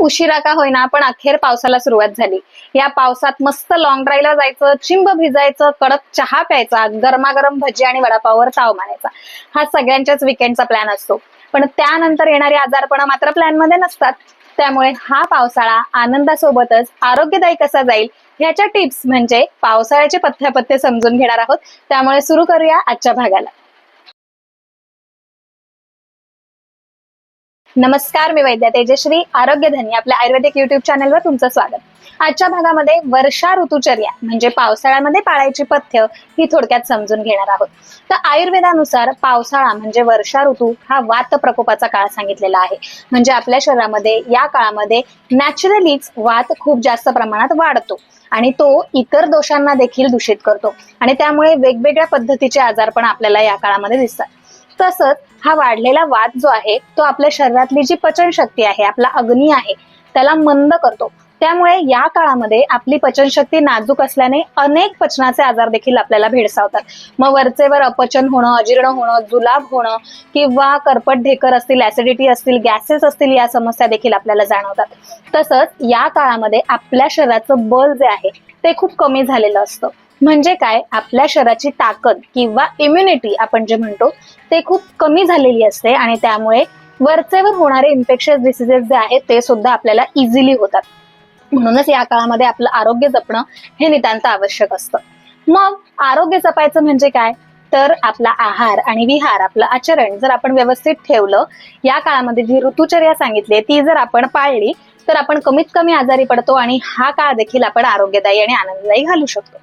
उशिरा का होईना पण अखेर पावसाला सुरुवात झाली। या पावसात मस्त लॉंग ड्राईव्हला जायचं, चिंब भिजायचं, कडक चहा प्यायचा, गरमागरम भजी आणि वडापाववर ताव मारायचा, हा सगळ्यांच्याच विकेंडचा प्लॅन असतो। पण त्यानंतर येणारी आजारपणं मात्र प्लॅन मध्ये नसतात। त्यामुळे हा पावसाळा आनंदासोबतच आरोग्यदायी कसा जाईल ह्याच्या टिप्स म्हणजे पावसाळ्याचे पथ्यापथ्य समजून घेणार आहोत। त्यामुळे सुरू करूया आजच्या भागाला। नमस्कार, मी वैद्य तेजश्री, आरोग्यधनी आपल्या आयुर्वेदिक युट्यूब चॅनलवर तुमचं स्वागत। आजच्या भागामध्ये वर्षा ऋतुचर्या म्हणजे पावसाळ्यामध्ये पाळायची पथ्य ही थोडक्यात समजून घेणार आहोत। तर आयुर्वेदानुसार पावसाळा म्हणजे वर्षा ऋतू हा वात प्रकोपाचा काळ सांगितलेला आहे। म्हणजे आपल्या शरीरामध्ये या काळामध्ये नॅचरलीच वात खूप जास्त प्रमाणात वाढतो आणि तो इतर दोषांना देखील दूषित करतो आणि त्यामुळे वेगवेगळ्या पद्धतीचे आजारपण आपल्याला या काळामध्ये दिसतात। तसंच हा वाढलेला वात जो आहे तो आपल्या शरीरातली जी पचनशक्ती आहे, आपला अग्नी आहे, त्याला मंद करतो। त्यामुळे या काळामध्ये आपली पचनशक्ती नाजूक असल्याने अनेक पचनाचे आजार देखील आपल्याला भेडसावतात। मग वरचेवर अपचन होणं, अजीर्ण होणं, जुलाब होणं किंवा करपट ढेकर असतील, ऍसिडिटी असतील, गॅसेस असतील, या समस्या देखील आपल्याला जाणवतात। तसंच या काळामध्ये आपल्या शरीराचं बल जे आहे ते खूप कमी झालेलं असतं। म्हणजे काय, आपल्या शरीराची ताकद किंवा इम्युनिटी आपण जे म्हणतो ते खूप कमी झालेली असते आणि त्यामुळे वरचेवर होणारे इन्फेक्शियस डिसीजेस जे आहेत ते सुद्धा आपल्याला इझिली होतात। म्हणूनच या काळामध्ये आपलं आरोग्य जपणं हे नितांत आवश्यक असतं। मग आरोग्य जपायचं म्हणजे काय, तर आपला आहार आणि विहार, आपलं आचरण जर आपण व्यवस्थित ठेवलं, या काळामध्ये जी ऋतुचर्या सांगितली ती जर आपण पाळली तर आपण कमीत कमी आजारी पडतो आणि हा काळ देखील आपण आरोग्यदायी आणि आनंददायी घालू शकतो।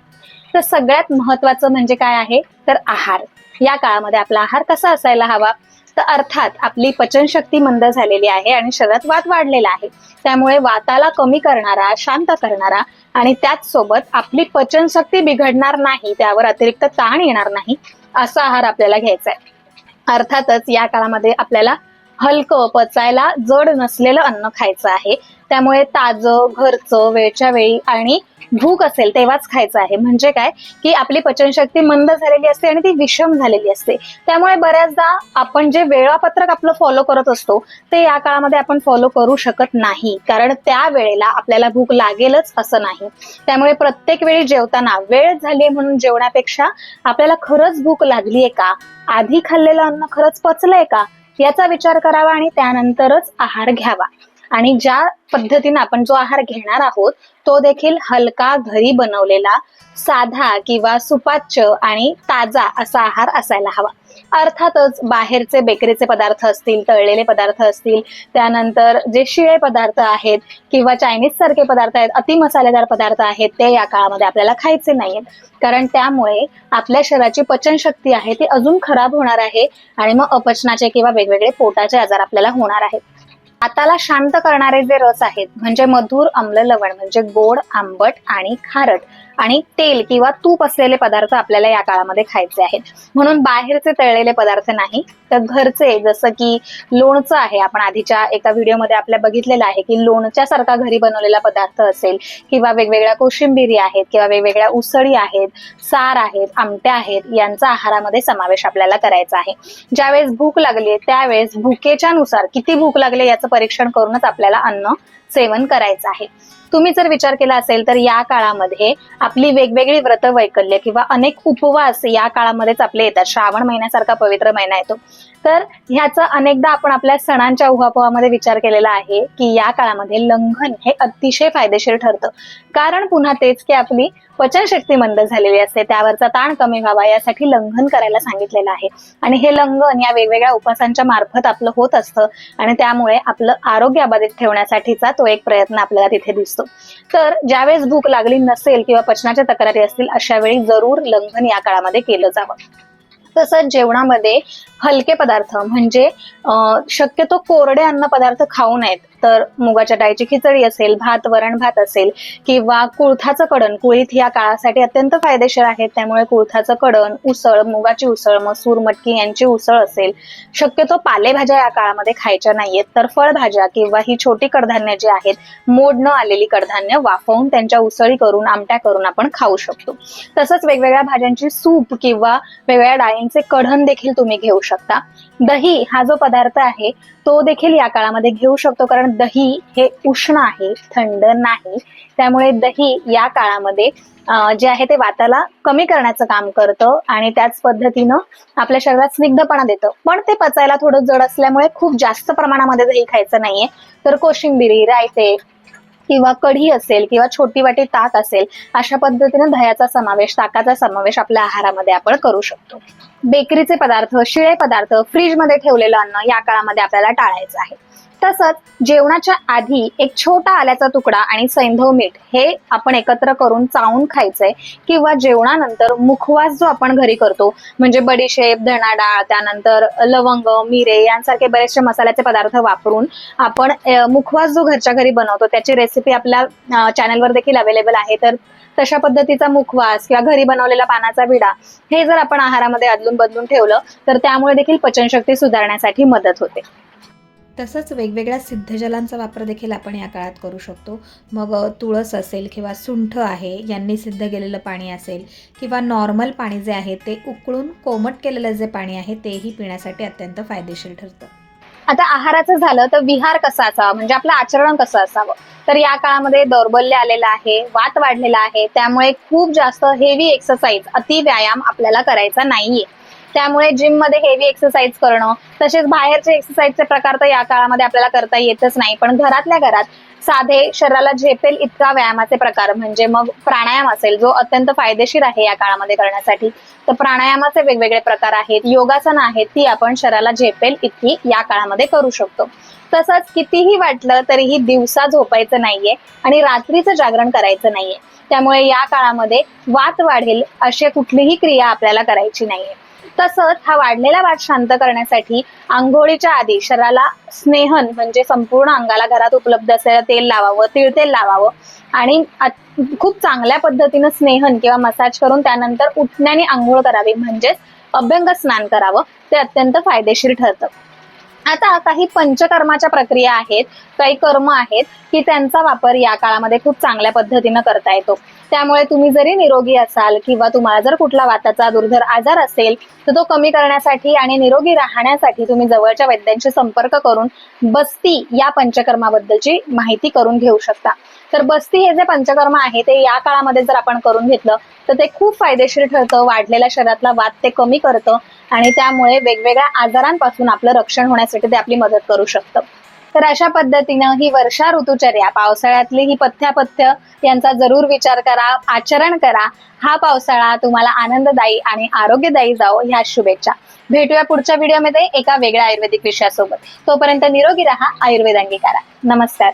तर सगळ्यात महत्वाचं म्हणजे काय आहे तर आहार। या काळामध्ये आपला आहार कसा असायला हवा, तर अर्थात आपली पचनशक्ती मंद झालेली आहे आणि शरीरात वात वाढलेला आहे, त्यामुळे वाताला कमी करणारा, शांत करणारा आणि त्याच सोबत आपली पचनशक्ती बिघडणार नाही, त्यावर अतिरिक्त ताण येणार नाही असा आहार आपल्याला घ्यायचा आहे। अर्थातच या काळामध्ये आपल्याला हलकं, पचायला जड नसलेलं अन्न खायचं आहे। त्यामुळे ताजं, घरचं, वेळच्या वेळी आणि भूक असेल तेव्हाच खायचं आहे। म्हणजे काय की आपली पचनशक्ती मंद झालेली असते आणि ती विषम झालेली असते। त्यामुळे बऱ्याचदा आपण जे वेळापत्रक आपलं फॉलो करत असतो ते या काळामध्ये आपण फॉलो करू शकत नाही, कारण त्या वेळेला आपल्याला भूक लागेलच असं नाही। त्यामुळे प्रत्येक वेळी जेवताना वेळ झालीये म्हणून जेवण्यापेक्षा आपल्याला खरंच भूक लागलीये का, आधी खाल्लेलं अन्न खरंच पचलंय का, याचा विचार करावा आणि त्यानंतरच आहार घ्यावा। आणि ज्या पद्धतीने आपण जो आहार घेणार आहोत तो देखील हलका, घरी बनवलेला, साधा किंवा सुपाच्य आणि ताजा असा आहार असायला हवा। अर्थातच बाहेरचे बेकरीचे पदार्थ असतील, तळलेले पदार्थ असतील, त्यानंतर जे शिळे पदार्थ आहेत किंवा चायनीज सारखे पदार्थ आहेत, अति मसालेदार पदार्थ आहेत, ते या काळामध्ये आपल्याला खायचे नाहीयेत, कारण त्यामुळे आपल्या शरीराची पचनशक्ती आहे ती अजून खराब होणार आहे आणि मग अपचनाचे किंवा वेगवेगळे पोटाचे आजार आपल्याला होणार आहेत। हाताला शांत करणारे जे रस आहेत म्हणजे मधुर, आम्ल, लवण म्हणजे गोड, आंबट आणि खारट आणि तेल किंवा तूप असलेले पदार्थ आपल्याला या काळामध्ये खायचे आहेत। म्हणून बाहेरचे तळलेले पदार्थ नाही, तर घरचे, जसं की लोणचं आहे, आपण आधीच्या एका व्हिडिओमध्ये आपल्या बघितलेलं आहे की लोणच्यासारखा घरी बनवलेला पदार्थ असेल किंवा वेगवेगळ्या कोशिंबिरी आहेत किंवा वेगवेगळ्या उसळी आहेत, सार आहेत, आमट्या आहेत, यांचा आहारामध्ये समावेश आपल्याला करायचा आहे। ज्यावेळेस भूक लागली त्यावेळेस भुकेच्या नुसार किती भूक लागली याचं परीक्षण करूनच आपल्याला अन्न सेवन करायचं आहे। तुम्ही जर विचार केला असेल तर या काळामध्ये आपली वेगवेगळी व्रत वैकल्य किंवा अनेक उपवास या काळामध्येच आपले येतात। श्रावण महिन्यासारखा पवित्र महिना येतो, तर ह्याचा अनेकदा आपण आपल्या सणांच्या उहापोहामध्ये विचार केलेला आहे की या काळामध्ये लंघन हे अतिशय फायदेशीर ठरतं। कारण पुन्हा तेच की आपली पचनशक्ती मंद झालेली असते, त्यावरचा ताण कमी व्हावा यासाठी लंघन करायला सांगितलेलं आहे आणि हे लंघन या वेगवेगळ्या उपवासांच्या मार्फत आपलं होत असतं आणि त्यामुळे आपलं आरोग्य अबाधित ठेवण्यासाठीचा तो एक प्रयत्न आपल्याला तिथे दिसतो। तर ज्यावेळेस भूक लागली नसेल किंवा पचनाच्या तक्रारी असतील अशा वेळी जरूर लंघन या काळामध्ये केलं जावं। तसंच जेवणामध्ये हलके पदार्थ म्हणजे शक्यतो कोरडे अन्न पदार्थ खाऊ नयेत, तर मुगाच्या डाळीची खिचडी असेल, भात, वरण भात असेल किंवा कुळथाचं कडण, कुळीथ या काळासाठी अत्यंत फायदेशीर आहेत, त्यामुळे कुळथाचं कडण, उसळ, मुगाची उसळ, मसूर, मटकी यांची उसळ असेल। शक्यतो पालेभाज्या या काळामध्ये खायच्या नाहीयेत, तर फळभाज्या किंवा ही छोटी कडधान्य जी आहेत, मोड न आलेली कडधान्य वाफवून त्यांच्या उसळी करून, आमट्या करून आपण खाऊ शकतो। तसंच वेगवेगळ्या भाज्यांची सूप किंवा वेगवेगळ्या डाळींचे कढण देखील तुम्ही घेऊ शकता। दही हा जो पदार्थ आहे तो देखील या काळामध्ये घेऊ शकतो, कारण कारण दही हे उष्ण आहे, थंड नाही. त्यामुळे दही या काळामध्ये जे आहे ते वाताला कमी करण्याचं काम करतं आणि त्याच पद्धतीनं आपल्या शरीरात स्निग्धपणा देतं. पण ते पचायला थोडं जड असल्यामुळे खूप जास्त प्रमाणामध्ये दही खायचं नाहीये. तर कोशिंबिरी, रायते किंवा कढी असेल किंवा छोटी वाटी ताक असेल, अशा पद्धतीने दह्याचा समावेश, ताकाचा समावेश आपल्या आहारामध्ये आपण करू शकतो. बेकरीचे पदार्थ, शिळे पदार्थ, फ्रीजमध्ये ठेवलेलं अन्न या काळामध्ये आपल्याला टाळायचं आहे. तसंच जेवणाच्या आधी एक छोटा आल्याचा तुकडा आणि सैंधव मीठ हे आपण एकत्र करून चावून खायचंय. किंवा जेवणानंतर मुखवास जो आपण घरी करतो, म्हणजे बडीशेप, धणा डाळ, त्यानंतर लवंग, मिरे यांसारखे बरेचसे मसाल्याचे पदार्थ वापरून आपण मुखवास जो घरच्या घरी बनवतो त्याची रेसिपी आपल्या चॅनलवर देखील अवेलेबल आहे. तर तशा पद्धतीचा मुखवास किंवा घरी बनवलेला पानाचा विडा हे जर आपण आहारामध्ये अदलून बदलून ठेवलं तर त्यामुळे देखील पचनशक्ती सुधारण्यासाठी मदत होते. तसंच वेगवेगळ्या सिद्धजलांचा वापर देखील आपण या काळात करू शकतो. मग तुळस असेल किंवा सुंठ आहे यांनी सिद्ध केलेलं पाणी असेल किंवा नॉर्मल पाणी जे आहे ते उकळून कोमट केलेलं जे पाणी आहे तेही पिण्यासाठी अत्यंत फायदेशीर ठरतं. आता आहाराचं झालं तर विहार कसा असावा, म्हणजे आपलं आचरण कसं असावं. तर या काळामध्ये दौर्बल्य आलेलं आहे, वात वाढलेला आहे, त्यामुळे खूप जास्त हेवी एक्सरसाइज, अति व्यायाम आपल्याला करायचा नाहीये. त्यामुळे जिम मध्ये हेवी एक्सरसाइज करणं, तसेच बाहेरचे एक्सरसाइजचे प्रकार तर या काळामध्ये आपल्याला करता येतच नाही. पण घरातल्या घरात साधे शरीराला झेपेल इतका व्यायामाचे प्रकार, म्हणजे मग प्राणायाम असेल जो अत्यंत फायदेशीर आहे या काळामध्ये करण्यासाठी, तर प्राणायामाचे वेगवेगळे प्रकार आहेत, योगासनं आहेत, ती आपण शरीराला झेपेल इतकी या काळामध्ये करू शकतो. तसंच कितीही वाटलं तरीही दिवसा झोपायचं नाहीये आणि रात्रीचं जागरण करायचं नाहीये. त्यामुळे या काळामध्ये वात वाढेल अशी कुठलीही क्रिया आपल्याला करायची नाहीये. तसंच हा वाढलेला वात शांत करण्यासाठी आंघोळीच्या आधी शरीराला स्नेहन, म्हणजे संपूर्ण अंगाला घरात उपलब्ध असलेलं तेल लावावं, तिळतेल लावावं आणि खूप चांगल्या पद्धतीनं स्नेहन किंवा मसाज करून त्यानंतर उठण्याने आंघोळ करावी, म्हणजेच अभ्यंग स्नान करावं. ते अत्यंत फायदेशीर ठरतं. आता काही पंचकर्माच्या प्रक्रिया आहेत, काही कर्म आहेत की त्यांचा वापर या काळामध्ये खूप चांगल्या पद्धतीनं करता येतो. त्यामुळे तुम्ही जरी निरोगी असाल किंवा तुम्हाला जर कुठला वाताचा दुर्धर आजार असेल तर तो कमी करण्यासाठी आणि निरोगी राहण्यासाठी तुम्ही जवळच्या वैद्यांशी संपर्क करून बस्ती या पंचकर्माबद्दलची माहिती करून घेऊ शकता. तर बस्ती हे जे पंचकर्म आहे ते या काळामध्ये जर आपण करून घेतलं तर ते खूप फायदेशीर ठरतं. वाढलेल्या शरीरातला वात ते कमी करतं आणि त्यामुळे वेगवेगळ्या आजारांपासून आपलं रक्षण होण्यासाठी ते आपली मदत करू शकतं. तर अशा पद्धतीनं ही वर्षा ऋतुचर्या, पावसाळ्यातली ही पथ्यापथ्य यांचा जरूर विचार करा, आचरण करा. हा पावसाळा तुम्हाला आनंददायी आणि आरोग्यदायी जावो ह्या शुभेच्छा. भेटूया पुढच्या व्हिडिओमध्ये एका वेगळ्या आयुर्वेदिक विषयासोबत. तोपर्यंत निरोगी राहा, आयुर्वेद अंगीकारा. नमस्कार.